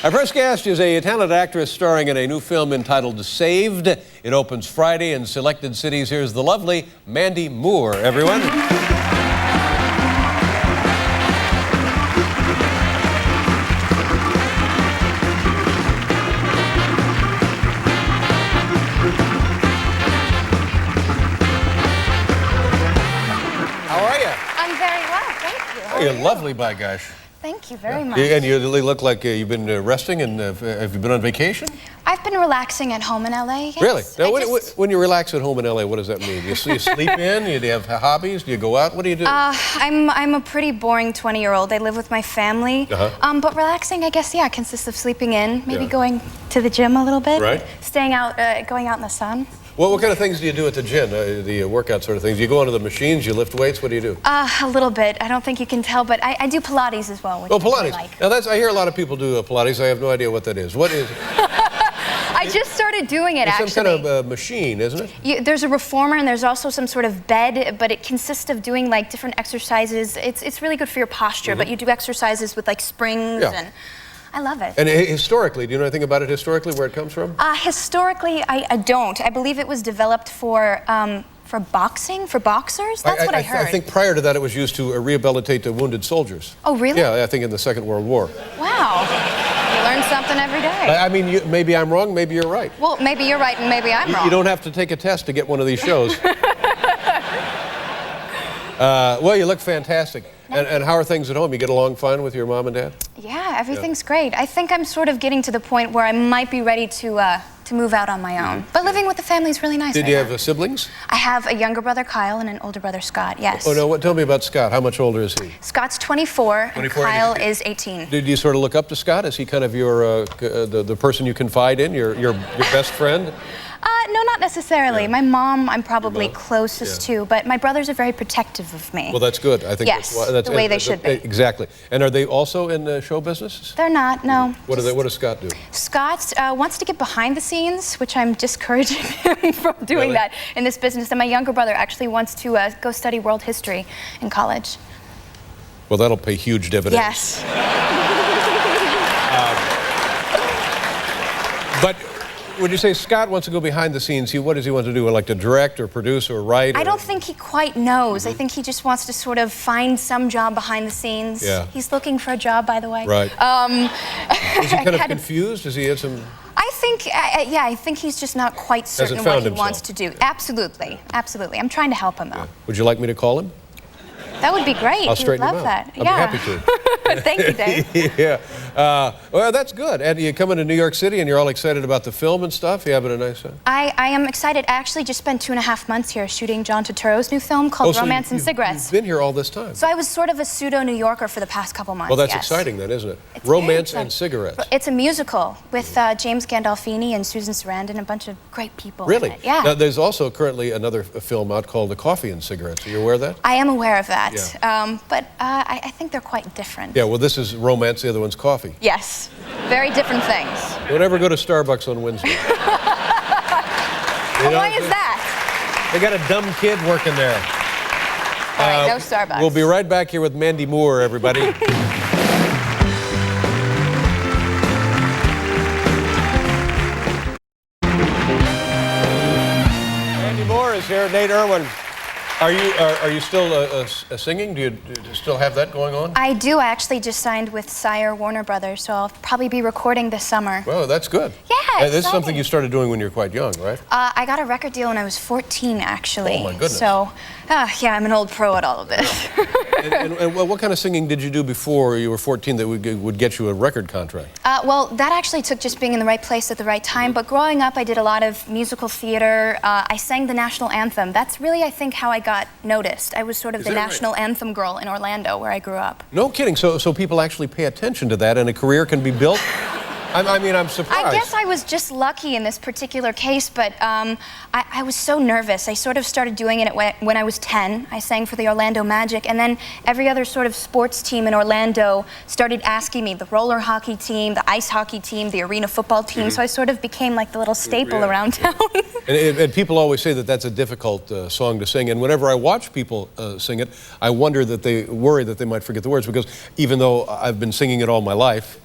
Our first guest is a talented actress starring in a new film entitled Saved. It opens Friday in selected cities. Here's the lovely Mandy Moore, everyone. How are you? I'm very well, thank you. How You're are you? lovely, by gosh. Thank you very much. And you look like you've been resting, and have you been on vacation? I've been relaxing at home in LA. Yes. Really? Now, when you relax at home in LA, what does that mean? You sleep in? Do you have hobbies? Do you go out? What do you do? I'm a pretty boring 20-year-old. I live with my family. But relaxing, I guess, yeah, consists of sleeping in, maybe going to the gym a little bit. Right. Staying out, going out in the sun. Well, what kind of things do you do at the gym, the workout sort of things? Do you go onto the machines, you lift weights, what do you do? A little bit. I don't think you can tell, but I do Pilates as well, which I Pilates. really like. Now, I hear a lot of people do Pilates. I have no idea what that is. What is it? I just started doing it, actually. It's some kind of machine, isn't it? There's a reformer, and there's also some sort of bed, but it consists of doing, like, different exercises. It's really good for your posture, but you do exercises with, like, springs and... I love it. And historically, do you know anything about it historically, where it comes from? Historically, I don't. I believe it was developed for boxing, for boxers. That's what I heard. I think prior to that, it was used to rehabilitate the wounded soldiers. Oh, really? Yeah, I think in the Second World War. Wow. You learn something every day. I mean, maybe I'm wrong, maybe you're right. Well, maybe you're right and maybe I'm wrong. You don't have to take a test to get one of these shows. Well, you look fantastic. And how are things at home? You get along fine with your mom and dad? Yeah, everything's great. I think I'm sort of getting to the point where I might be ready to move out on my own. But living with the family is really nice. Did you have siblings? I have a younger brother, Kyle, and an older brother, Scott, yes. Oh, no, tell me about Scott. How much older is he? Scott's 24, and Kyle is 18. Did you sort of look up to Scott? Is he kind of your, the person you confide in, your best friend? No, not necessarily. Yeah. My mom, I'm probably closest to, but my brothers are very protective of me. Well, that's good. I think that's the way they should be. Exactly. And are they also in show business? They're not, no. What does Scott do? Scott wants to get behind the scenes, which I'm discouraging him from doing that in this business. And my younger brother actually wants to go study world history in college. Well, that'll pay huge dividends. Yes. But would you say Scott wants to go behind the scenes? What does he want to do? Like to direct or produce or write? I don't think he quite knows. I think he just wants to sort of find some job behind the scenes. Yeah. He's looking for a job, by the way. Right. Is he kind of confused? Does he have some... I think, yeah, I think he's just not quite certain what he wants to do. Absolutely, absolutely. I'm trying to help him, though. Yeah. Would you like me to call him? That would be great. I'll straighten him out. That. I'll be happy to. Thank you, Dave. Yeah. Well, that's good. And you come into New York City and you're all excited about the film and stuff? You having a nice time? I am excited. I actually just spent 2.5 months here shooting John Turturro's new film called Romance and Cigarettes. You've been here all this time. So I was sort of a pseudo-New Yorker for the past couple months. Well, that's exciting then, isn't it? It's Romance and Cigarettes. It's a musical with James Gandolfini and Susan Sarandon and a bunch of great people. Really? In it. Yeah. Now, there's also currently another film out called The Coffee and Cigarettes. Are you aware of that? I am aware of that. Yeah. But I think they're quite different. Yeah, well, this is romance, the other one's coffee. Yes, very different things. Don't ever go to Starbucks on Wednesday. Why is that? They got a dumb kid working there. All right, no Starbucks. We'll be right back here with Mandy Moore, everybody. Mandy Moore is here. Nate Irwin. Are you still singing? Do you still have that going on? I do. I actually just signed with Sire Warner Brothers, so I'll probably be recording this summer. Well, that's good. Yeah, this is something you started doing when you were quite young, right? I got a record deal when I was 14, actually. Oh, my goodness. So, yeah, I'm an old pro at all of this. and what kind of singing did you do before you were 14 that would get you a record contract? Well, that actually took just being in the right place at the right time. But growing up, I did a lot of musical theater. I sang the national anthem. That's really, I think, how I got noticed. I was sort of the national anthem girl in Orlando, where I grew up. No kidding. So people actually pay attention to that, and a career can be built? I mean, I'm surprised. I guess I was just lucky in this particular case, but I was so nervous. I sort of started doing it when I was 10. I sang for the Orlando Magic, and then every other sort of sports team in Orlando started asking me, the roller hockey team, the ice hockey team, the arena football team, so I sort of became like the little staple around town. And people always say that that's a difficult song to sing, and whenever I watch people sing it, I wonder that they worry that they might forget the words, because even though I've been singing it all my life,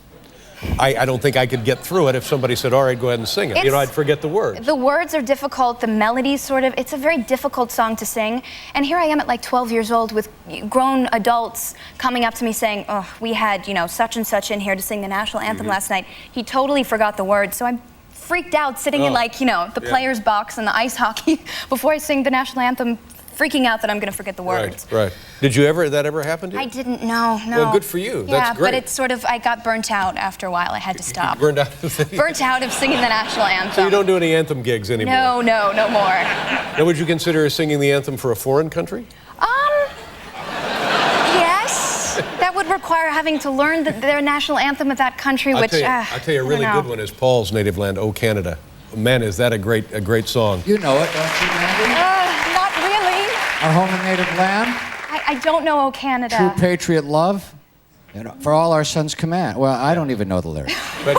I don't think I could get through it if somebody said, all right, go ahead and sing it. You know, I'd forget the words. The words are difficult, the melody sort of, it's a very difficult song to sing. And here I am at like 12 years old with grown adults coming up to me saying, oh, we had, you know, such and such in here to sing the national anthem last night. He totally forgot the words. So I'm freaked out sitting in like, you know, the player's box and the ice hockey before I sing the national anthem, freaking out that I'm going to forget the words. Right. Did you ever, that ever happen to you? I didn't know, no. Well, good for you. Yeah, That's great. but it's sort of, I got burnt out after a while. I had to stop. Burned out? Burnt out of singing the national anthem. So you don't do any anthem gigs anymore? No more. Now, would you consider singing the anthem for a foreign country? Yes. That would require having to learn their national anthem of that country, I'll tell you a really good one is Paul's native land, Oh Canada. Man, is that a great song. You know it, don't you, Mandy? Not really. Our home and native land. I don't know Oh Canada. True patriot love. You know, for all our sons command. Well, I don't even know the lyrics. But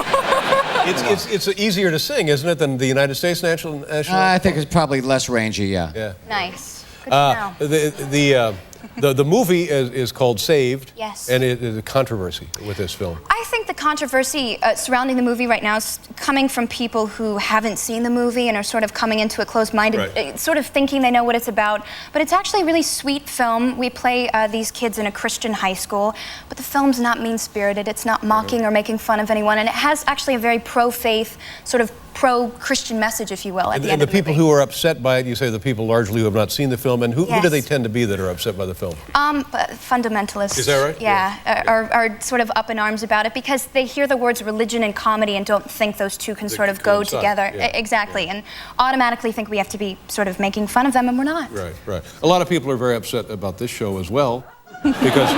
it's easier to sing, isn't it, than the United States national I think it's probably less rangy, yeah. Nice. Good to know. The movie is called Saved. Yes. And it is a controversy with this film. I think the controversy surrounding the movie right now is coming from people who haven't seen the movie and are sort of coming into it closed-minded, sort of thinking they know what it's about. But it's actually a really sweet film. We play these kids in a Christian high school, but the film's not mean-spirited. It's not mocking or making fun of anyone, and it has actually a very pro-faith, sort of pro-Christian message, if you will, at the end of the movie. And the people who are upset by it, you say the people largely who have not seen the film, and who do they tend to be that are upset by the film? Fundamentalists. Is that right? Yeah, are sort of up in arms about it because they hear the words religion and comedy and don't think those two can sort of go together. Yeah. Exactly, and automatically think we have to be sort of making fun of them, and we're not. Right. A lot of people are very upset about this show as well, because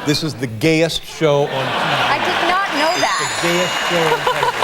this is the gayest show on TV. I did not know that. The gayest show on television.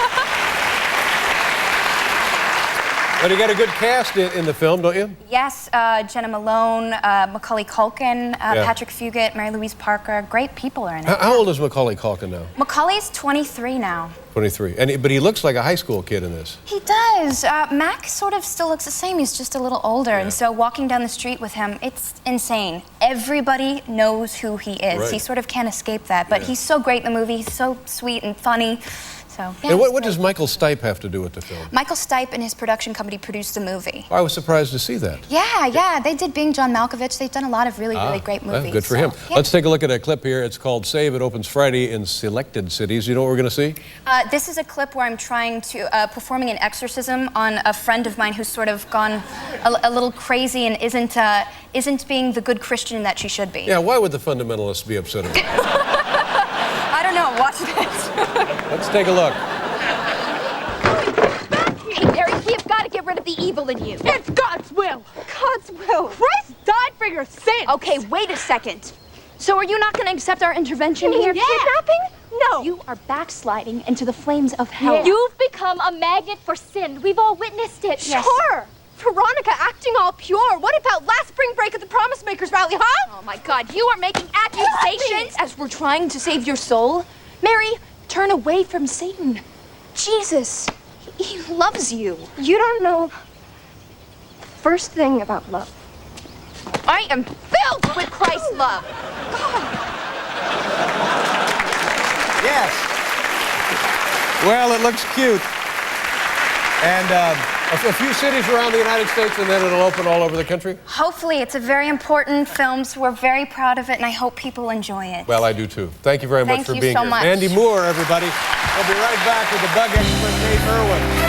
But you got a good cast in the film, don't you? Yes, Jenna Malone, Macaulay Culkin, Patrick Fugit, Mary Louise Parker. Great people are in it. How old is Macaulay Culkin now? Macaulay's 23 now. 23. But he looks like a high school kid in this. He does. Mac sort of still looks the same. He's just a little older. And so walking down the street with him, it's insane. Everybody knows who he is. Right. He sort of can't escape that. But he's so great in the movie. He's so sweet and funny. So, yeah, and what does Michael Stipe have to do with the film? Michael Stipe and his production company produced the movie. I was surprised to see that. Yeah. They did Being John Malkovich. They've done a lot of really great movies. Well, good for him. Yeah. Let's take a look at a clip here. It's called Save. It opens Friday in selected cities. You know what we're going to see? This is a clip where I'm trying to, performing an exorcism on a friend of mine who's sort of gone a little crazy and isn't being the good Christian that she should be. Yeah, why would the fundamentalists be upset about that? I don't know. Watch this. Let's take a look. Hey, Mary, you've got to get rid of the evil in you. It's God's will. God's will. Christ died for your sins. Okay, wait a second. So are you not going to accept our intervention here? Kidnapping? No. You are backsliding into the flames of hell. Yeah. You've become a magnet for sin. We've all witnessed it. Sure. Veronica acting all pure. What about last spring break at the Promise Makers rally, huh? Oh, my God. You are making accusations as we're trying to save your soul. Mary, turn away from Satan. Jesus, he loves you. You don't know the first thing about love. I am filled with Christ's love. Yes. Well, it looks cute. And a few cities around the United States, and then it'll open all over the country? Hopefully. It's a very important film, so we're very proud of it, and I hope people enjoy it. Well, I do too. Thank you very much for being here. Thank you so much. Mandy Moore, everybody. We'll be right back with the bug expert, Dave Irwin.